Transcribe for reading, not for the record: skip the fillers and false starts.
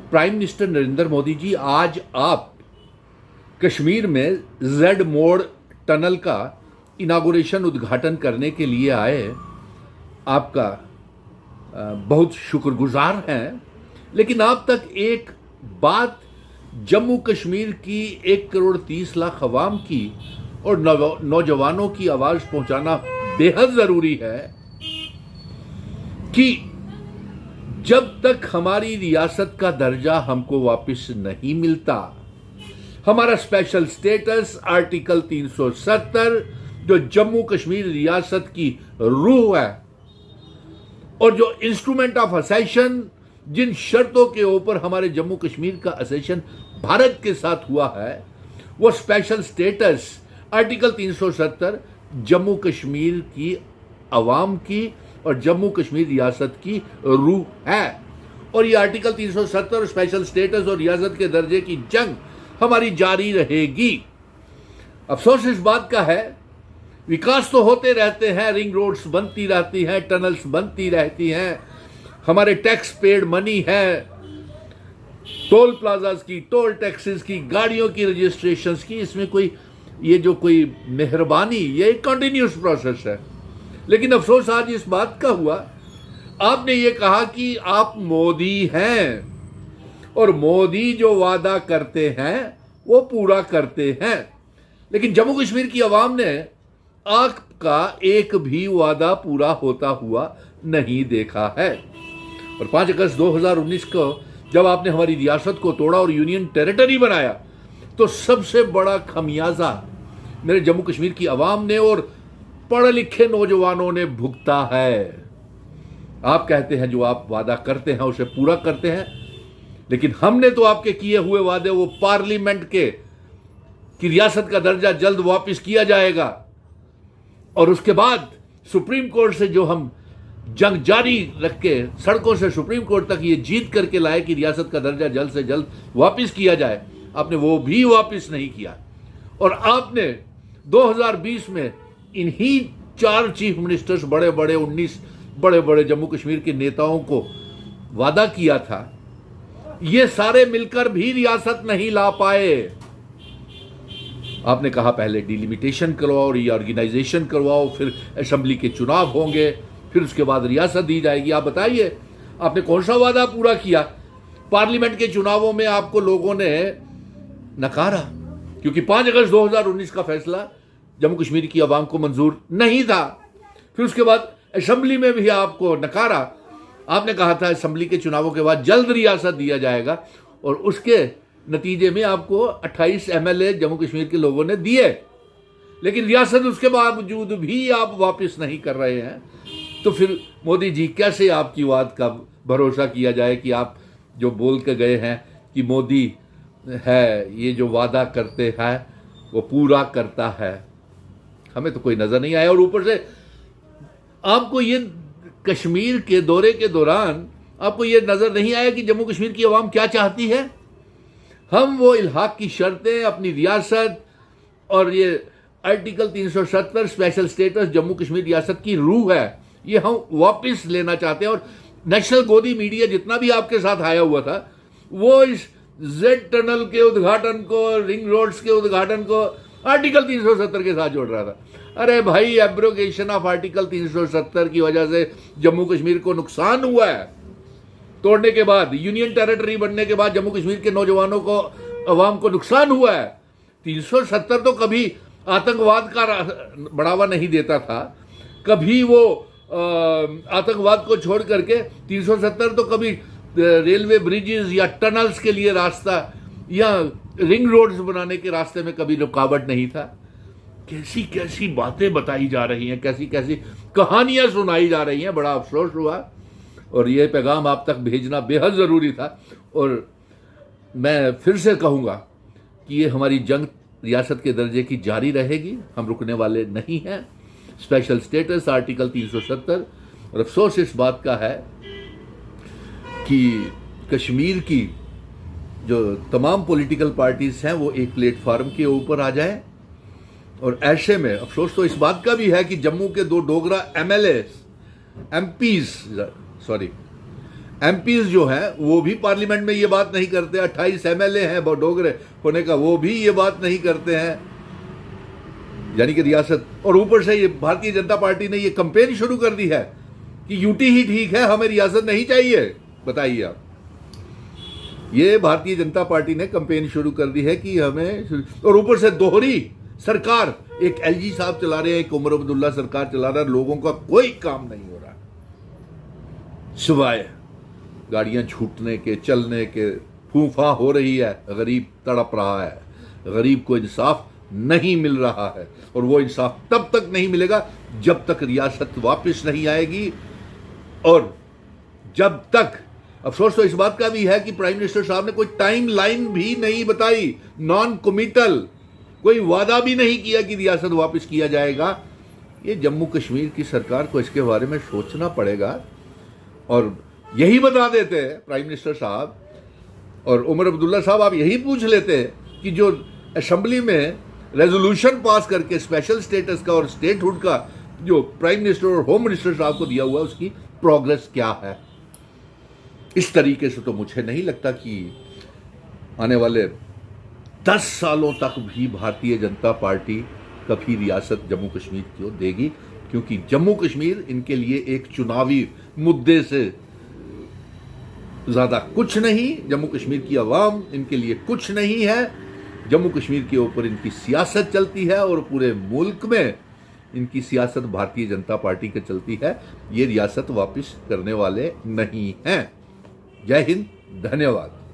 Prime minister Narendra Modi ji, आज आप कश्मीर में जेड मोड़ टनल का इनागुरेशन उद्घाटन करने के लिए आए। आपका बहुत शुक्रगुजार हैं, लेकिन आप तक एक बात जम्मू कश्मीर की 1,30,00,000 अवाम की और नौजवानों की आवाज पहुंचाना बेहद जरूरी है कि जब तक हमारी रियासत का दर्जा हमको वापस नहीं मिलता, हमारा स्पेशल स्टेटस आर्टिकल 370 जो जम्मू कश्मीर रियासत की रूह है और जो इंस्ट्रूमेंट ऑफ असेशन, जिन शर्तों के ऊपर हमारे जम्मू कश्मीर का असेशन भारत के साथ हुआ है, वो special status article 370 Jammu Kashmir की आवाम की और जम्मू कश्मीर रियासत की रूह है। और ये आर्टिकल 370 और स्पेशल स्टेटस और रियासत के दर्जे की जंग हमारी जारी रहेगी। अफसोस इस बात का है, विकास तो होते रहते हैं, रिंग रोड्स बनती रहती हैं, टनल्स बनती रहती हैं, हमारे टैक्स पेड मनी है, टोल प्लाजास की, टोल टैक्सेस की, गाड़ियों की रजिस्ट्रेशंस की, इसमें कोई ये जो कोई मेहरबानी, ये एक कंटिन्यूस प्रोसेस है। लेकिन अफसोस आज इस बात का हुआ, आपने ये कहा कि आप मोदी हैं और मोदी जो वादा करते हैं वो पूरा करते हैं, लेकिन जम्मू कश्मीर की आवाम ने आपका एक भी वादा पूरा होता हुआ नहीं देखा है। और 5 अगस्त 2019 को जब आपने हमारी रियासत को तोड़ा और यूनियन टेरिटरी बनाया, तो सबसे बड़ा खमियाजा मेरे जम्मू कश्मीर की आवाम ने और पढ़े लिखे नौजवानों ने भुगता है। आप कहते हैं जो आप वादा करते हैं उसे पूरा करते हैं, लेकिन हमने तो आपके किए हुए वादे, वो पार्लियामेंट के कि रियासत का दर्जा जल्द वापस किया जाएगा और उसके बाद सुप्रीम कोर्ट से जो हम जंग जारी रख के सड़कों से सुप्रीम कोर्ट तक ये जीत करके लाए कि रियासत का दर्जा जल्द से जल्द वापस किया जाए, आपने वो भी वापस नहीं किया। और आपने 2020 में इन्हीं 4 चीफ मिनिस्टर्स, बड़े बड़े 19 बड़े बड़े जम्मू कश्मीर के नेताओं को वादा किया था, ये सारे मिलकर भी रियासत नहीं ला पाए। आपने कहा पहले डिलिमिटेशन करवाओ, रीऑर्गेनाइजेशन करवाओ, फिर असेंबली के चुनाव होंगे, फिर उसके बाद रियासत दी जाएगी। आप बताइए आपने कौन सा वादा पूरा किया? पार्लियामेंट के चुनावों में आपको लोगों ने नकारा क्योंकि 5 अगस्त 2019 का फैसला जम्मू कश्मीर की आवाम को मंजूर नहीं था। फिर उसके बाद असेंबली में भी आपको नकारा। आपने कहा था असेंबली के चुनावों के बाद जल्द रियासत दिया जाएगा और उसके नतीजे में आपको 28 MLA जम्मू कश्मीर के लोगों ने दिए, लेकिन रियासत उसके बावजूद भी आप वापस नहीं कर रहे हैं। तो फिर मोदी जी, कैसे आपकी बात का भरोसा किया जाए कि आप जो बोल के गए हैं कि मोदी है, ये जो वादा करते हैं वो पूरा करता है? हमें तो कोई नजर नहीं आया। और ऊपर से आपको ये कश्मीर के दौरे के दौरान आपको ये नजर नहीं आया कि जम्मू कश्मीर की आवाम क्या चाहती है। हम वो इल्हाक की शर्तें, अपनी रियासत और ये article 370 special status Jammu Kashmir रियासत की रूह है, ये हम वापस लेना चाहते हैं। और नेशनल गोदी मीडिया जितना भी आपके साथ आया हुआ था, वो इस जेड टनल के उद्घाटन को, रिंग रोड्स के उद्घाटन को आर्टिकल 370 के साथ जोड़ रहा था। अरे भाई, एब्रोगेशन ऑफ आर्टिकल 370 की वजह से जम्मू कश्मीर को नुकसान हुआ है। तोड़ने के बाद, यूनियन टेरिटरी बनने के बाद जम्मू कश्मीर के नौजवानों को, अवाम को नुकसान हुआ है। 370 तो कभी आतंकवाद का बढ़ावा नहीं देता था, कभी वो आतंकवाद को छोड़ करके 370 तो कभी रेलवे ब्रिजेस या टनल्स के लिए रास्ता या रिंग रोड्स बनाने के रास्ते में कभी रुकावट नहीं था। कैसी कैसी बातें बताई जा रही हैं, कैसी कैसी कहानियां सुनाई जा रही हैं। बड़ा अफसोस हुआ और ये पैगाम आप तक भेजना बेहद ज़रूरी था। और मैं फिर से कहूँगा कि ये हमारी जंग रियासत के दर्जे की जारी रहेगी, हम रुकने वाले नहीं हैं। Special status article 370। और अफसोस इस बात का है कि कश्मीर की जो तमाम पॉलिटिकल पार्टीज़ हैं वो एक प्लेटफार्म के ऊपर आ जाए। और ऐसे में अफसोस तो इस बात का भी है कि जम्मू के 2 डोगरा एमपीज जो हैं वो भी पार्लियामेंट में ये बात नहीं करते, 28 एमएलए हैं डोगरे होने का, वो भी ये बात नहीं करते हैं, यानी कि रियासत। और ऊपर से ये भारतीय जनता पार्टी ने ये कैंपेन शुरू कर दी है कि यूटी ही ठीक है, हमें रियासत नहीं चाहिए। बताइए आप, ये भारतीय जनता पार्टी ने कैंपेन शुरू कर दी है कि हमें, और ऊपर से दोहरी सरकार, एक एलजी साहब चला रहे हैं, एक उमर अब्दुल्ला सरकार चला रहा है, लोगों का कोई काम नहीं हो रहा सिवाय गाड़ियां छूटने के, चलने के, फूफा हो रही है, गरीब तड़प रहा है, गरीब को इंसाफ नहीं मिल रहा है। और वो इंसाफ तब तक नहीं मिलेगा जब तक रियासत वापस नहीं आएगी, और जब तक, अफसोस तो इस बात का भी है कि प्राइम मिनिस्टर साहब ने कोई टाइम लाइन भी नहीं बताई, नॉन कमिटल, कोई वादा भी नहीं किया कि रियासत वापस किया जाएगा। ये जम्मू कश्मीर की सरकार को इसके बारे में सोचना पड़ेगा। और यही बता देते हैं प्राइम मिनिस्टर साहब और उमर अब्दुल्ला साहब, आप यही पूछ लेते हैं कि जो असेंबली में रेजोल्यूशन पास करके स्पेशल स्टेटस का और स्टेटहुड का जो प्राइम मिनिस्टर और होम मिनिस्टर साहब को दिया हुआ है, उसकी प्रोग्रेस क्या है। इस तरीके से तो मुझे नहीं लगता कि आने वाले 10 सालों तक भी भारतीय जनता पार्टी कभी रियासत जम्मू कश्मीर को देगी, क्योंकि जम्मू कश्मीर इनके लिए एक चुनावी मुद्दे से ज़्यादा कुछ नहीं, जम्मू कश्मीर की आवाम इनके लिए कुछ नहीं है। जम्मू कश्मीर के ऊपर इनकी सियासत चलती है और पूरे मुल्क में इनकी सियासत भारतीय जनता पार्टी की चलती है। ये रियासत वापस करने वाले नहीं हैं। जय हिंद, धन्यवाद।